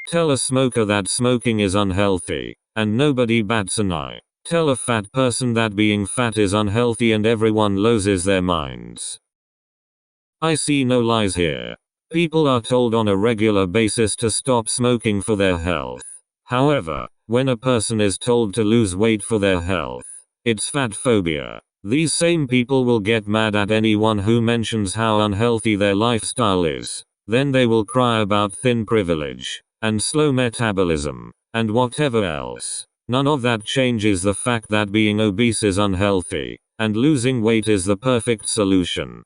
Tell a smoker that smoking is unhealthy, and nobody bats an eye. Tell a fat person that being fat is unhealthy and everyone loses their minds. I see no lies here. People are told on a regular basis to stop smoking for their health. However, when a person is told to lose weight for their health, it's fat phobia. These same people will get mad at anyone who mentions how unhealthy their lifestyle is. Then they will cry about thin privilege, and slow metabolism, and whatever else. None of that changes the fact that being obese is unhealthy, and losing weight is the perfect solution.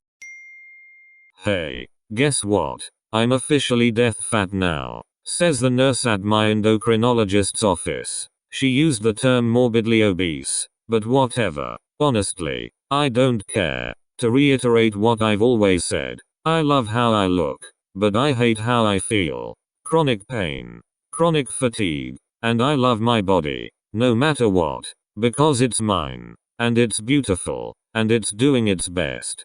Hey, guess what? I'm officially death fat now, says the nurse at my endocrinologist's office. She used the term morbidly obese, but whatever. Honestly, I don't care. To reiterate what I've always said, I love how I look, but I hate how I feel. Chronic pain, chronic fatigue, and I love my body, no matter what, because it's mine, and it's beautiful, and it's doing its best.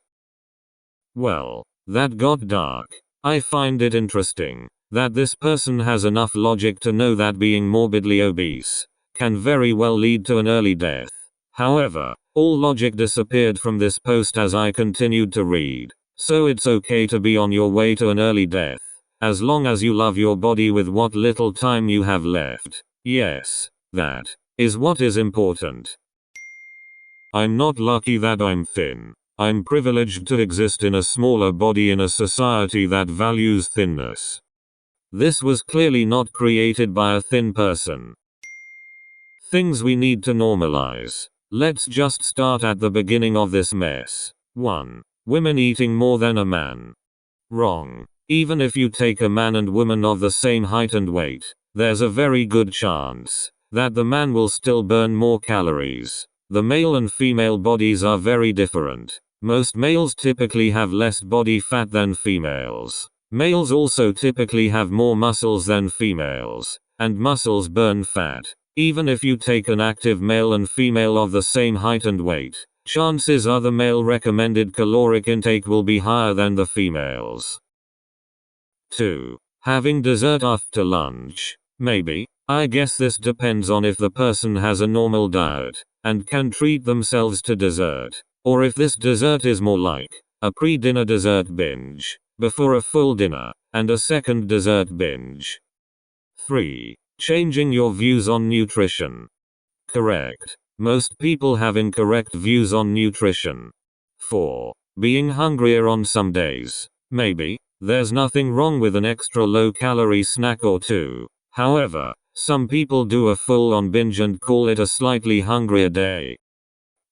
Well, that got dark. I find it interesting that this person has enough logic to know that being morbidly obese can very well lead to an early death. However, all logic disappeared from this post as I continued to read. So it's okay to be on your way to an early death, as long as you love your body with what little time you have left. Yes, that is what is important. I'm not lucky that I'm thin. I'm privileged to exist in a smaller body in a society that values thinness. This was clearly not created by a thin person. Things we need to normalize. Let's just start at the beginning of this mess. 1. Women eating more than a man. Wrong. Even if you take a man and woman of the same height and weight, there's a very good chance that the man will still burn more calories. The male and female bodies are very different. Most males typically have less body fat than females. Males also typically have more muscles than females, and muscles burn fat. Even if you take an active male and female of the same height and weight, chances are the male recommended caloric intake will be higher than the females. 2. Having dessert after lunch. Maybe. I guess this depends on if the person has a normal diet and can treat themselves to dessert, or if this dessert is more like a pre-dinner dessert binge, before a full dinner, and a second dessert binge. 3. Changing your views on nutrition. Correct. Most people have incorrect views on nutrition. 4. Being hungrier on some days. Maybe. There's nothing wrong with an extra low-calorie snack or two. However, some people do a full-on binge and call it a slightly hungrier day.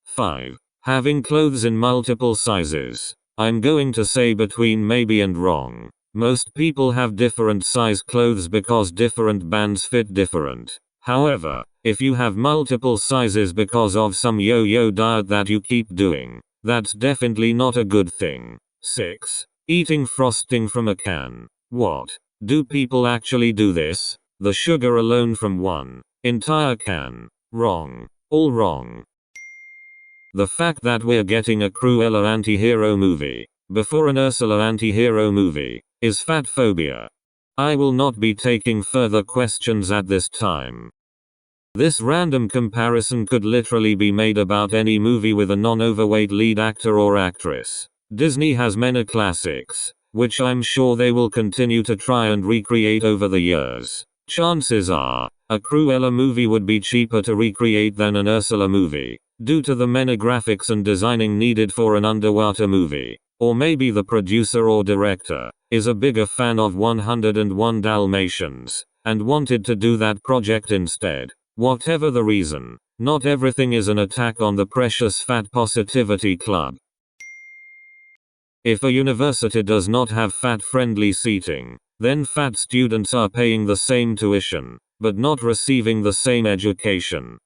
5. Having clothes in multiple sizes. I'm going to say between maybe and wrong. Most people have different size clothes because different bands fit different. However, if you have multiple sizes because of some yo-yo diet that you keep doing, that's definitely not a good thing. 6. Eating frosting from a can. What? Do people actually do this? The sugar alone from one entire can. Wrong. All wrong. The fact that we're getting a Cruella anti-hero movie before an Ursula anti-hero movie is fat phobia. I will not be taking further questions at this time. This random comparison could literally be made about any movie with a non-overweight lead actor or actress. Disney has many classics, which I'm sure they will continue to try and recreate over the years. Chances are, a Cruella movie would be cheaper to recreate than an Ursula movie, due to the many graphics and designing needed for an underwater movie. Or maybe the producer or director is a bigger fan of 101 Dalmatians, and wanted to do that project instead. Whatever the reason, not everything is an attack on the precious fat positivity club. If a university does not have fat-friendly seating, then fat students are paying the same tuition, but not receiving the same education.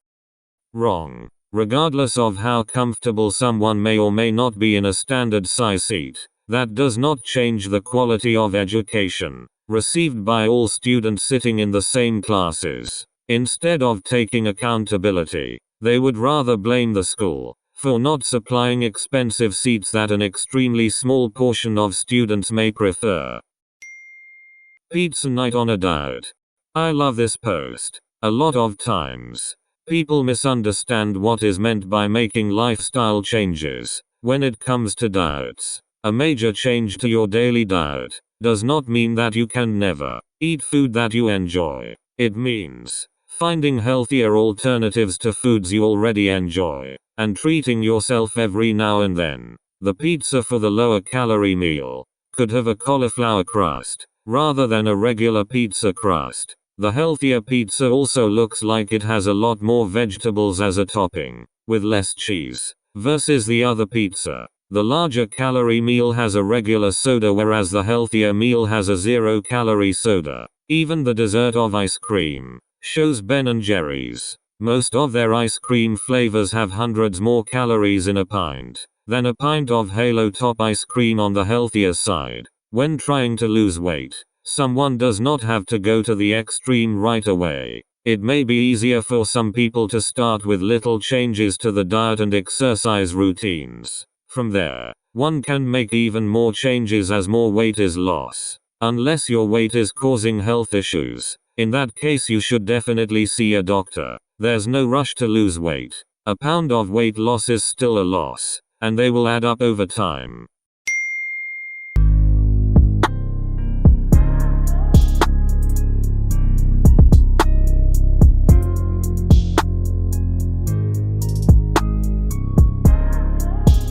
Wrong. Regardless of how comfortable someone may or may not be in a standard size seat, that does not change the quality of education received by all students sitting in the same classes. Instead of taking accountability, they would rather blame the school for not supplying expensive seats that an extremely small portion of students may prefer. Pizza night on a diet. I love this post. A lot of times, people misunderstand what is meant by making lifestyle changes. When it comes to diets, a major change to your daily diet does not mean that you can never eat food that you enjoy. It means finding healthier alternatives to foods you already enjoy, and treating yourself every now and then. The pizza for the lower calorie meal could have a cauliflower crust, rather than a regular pizza crust. The healthier pizza also looks like it has a lot more vegetables as a topping, with less cheese, versus the other pizza. The larger calorie meal has a regular soda, whereas the healthier meal has a 0-calorie soda. Even the dessert of ice cream shows Ben & Jerry's. Most of their ice cream flavors have hundreds more calories in a pint than a pint of Halo Top ice cream on the healthier side. When trying to lose weight, someone does not have to go to the extreme right away. It may be easier for some people to start with little changes to the diet and exercise routines. From there, one can make even more changes as more weight is lost. Unless your weight is causing health issues, in that case you should definitely see a doctor. There's no rush to lose weight. A pound of weight loss is still a loss, and they will add up over time.